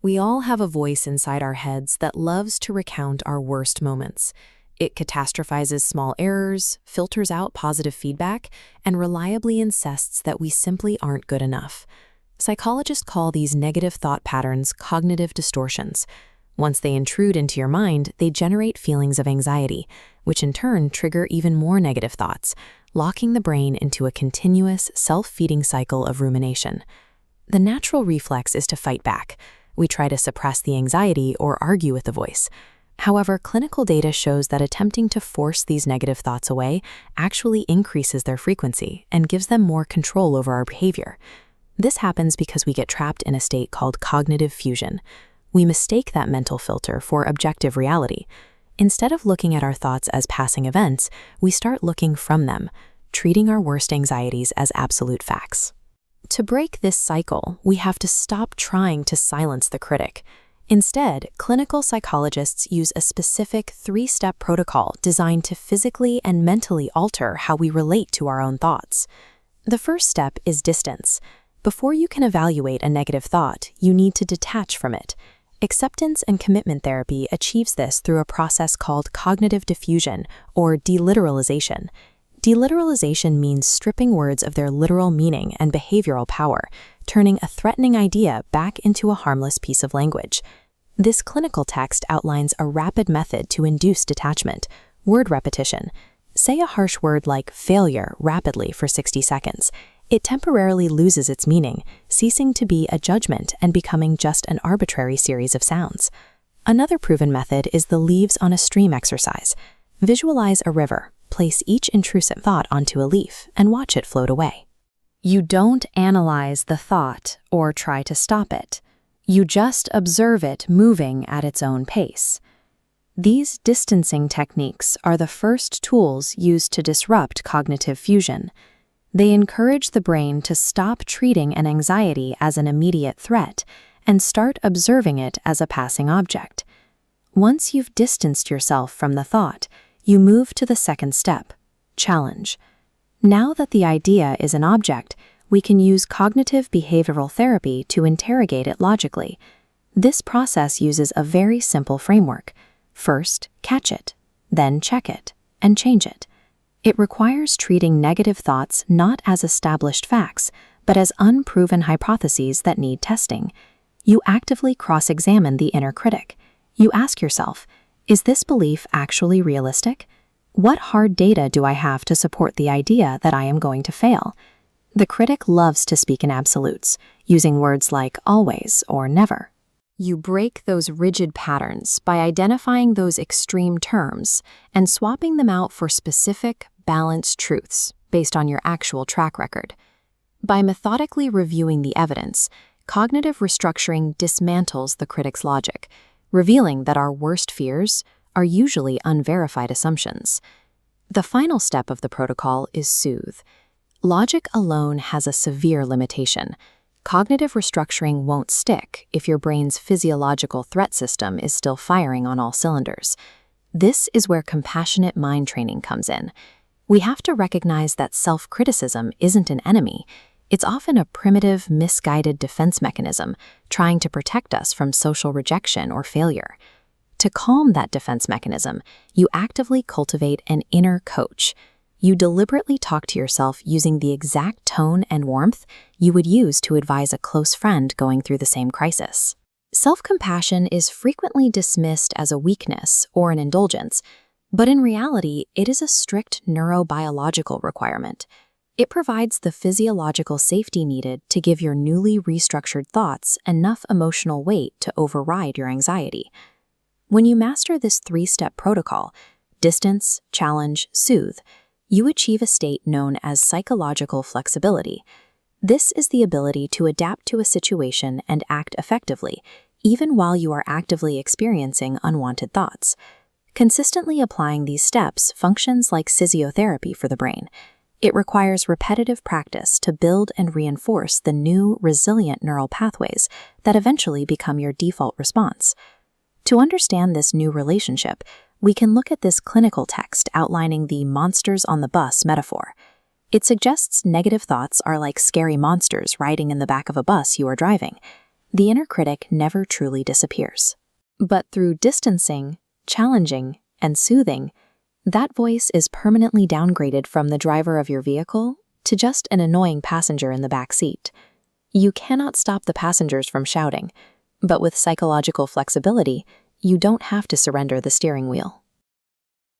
We all have a voice inside our heads that loves to recount our worst moments. It catastrophizes small errors, filters out positive feedback, and reliably insists that we simply aren't good enough. Psychologists call these negative thought patterns cognitive distortions. Once they intrude into your mind, they generate feelings of anxiety, which in turn trigger even more negative thoughts, locking the brain into a continuous, self-feeding cycle of rumination. The natural reflex is to fight back. We try to suppress the anxiety or argue with the voice. However, clinical data shows that attempting to force these negative thoughts away actually increases their frequency and gives them more control over our behavior. This happens because we get trapped in a state called cognitive fusion. We mistake that mental filter for objective reality. Instead of looking at our thoughts as passing events, we start looking from them, treating our worst anxieties as absolute facts. To break this cycle, we have to stop trying to silence the critic. Instead, clinical psychologists use a specific 3-step protocol designed to physically and mentally alter how we relate to our own thoughts. The first step is distance. Before you can evaluate a negative thought, you need to detach from it. Acceptance and commitment therapy achieves this through a process called cognitive diffusion, or deliteralization. Deliteralization means stripping words of their literal meaning and behavioral power, turning a threatening idea back into a harmless piece of language. This clinical text outlines a rapid method to induce detachment: word repetition. Say a harsh word like failure rapidly for 60 seconds. It temporarily loses its meaning, ceasing to be a judgment and becoming just an arbitrary series of sounds. Another proven method is the leaves on a stream exercise. Visualize a river, place each intrusive thought onto a leaf, and watch it float away. You don't analyze the thought or try to stop it. You just observe it moving at its own pace. These distancing techniques are the first tools used to disrupt cognitive fusion. They encourage the brain to stop treating an anxiety as an immediate threat and start observing it as a passing object. Once you've distanced yourself from the thought, you move to the second step: challenge. Now that the idea is an object, we can use cognitive behavioral therapy to interrogate it logically. This process uses a very simple framework. First, catch it, then check it, and change it. It requires treating negative thoughts not as established facts, but as unproven hypotheses that need testing. You actively cross-examine the inner critic. You ask yourself, is this belief actually realistic? What hard data do I have to support the idea that I am going to fail? The critic loves to speak in absolutes, using words like always or never. You break those rigid patterns by identifying those extreme terms and swapping them out for specific, balanced truths based on your actual track record. By methodically reviewing the evidence, cognitive restructuring dismantles the critic's logic, revealing that our worst fears are usually unverified assumptions. The final step of the protocol is soothe. Logic alone has a severe limitation. Cognitive restructuring won't stick if your brain's physiological threat system is still firing on all cylinders. This is where compassionate mind training comes in. We have to recognize that self-criticism isn't an enemy. It's often a primitive, misguided defense mechanism trying to protect us from social rejection or failure. To calm that defense mechanism, you actively cultivate an inner coach. You deliberately talk to yourself using the exact tone and warmth you would use to advise a close friend going through the same crisis. Self-compassion is frequently dismissed as a weakness or an indulgence, but in reality, it is a strict neurobiological requirement. It provides the physiological safety needed to give your newly restructured thoughts enough emotional weight to override your anxiety. When you master this 3-step protocol, distance, challenge, soothe, you achieve a state known as psychological flexibility. This is the ability to adapt to a situation and act effectively, even while you are actively experiencing unwanted thoughts. Consistently applying these steps functions like physiotherapy for the brain. It requires repetitive practice to build and reinforce the new, resilient neural pathways that eventually become your default response. To understand this new relationship, we can look at this clinical text outlining the monsters on the bus metaphor. It suggests negative thoughts are like scary monsters riding in the back of a bus you are driving. the inner critic never truly disappears. But through distancing, challenging, and soothing, that voice is permanently downgraded from the driver of your vehicle to just an annoying passenger in the back seat. You cannot stop the passengers from shouting, but with psychological flexibility, you don't have to surrender the steering wheel.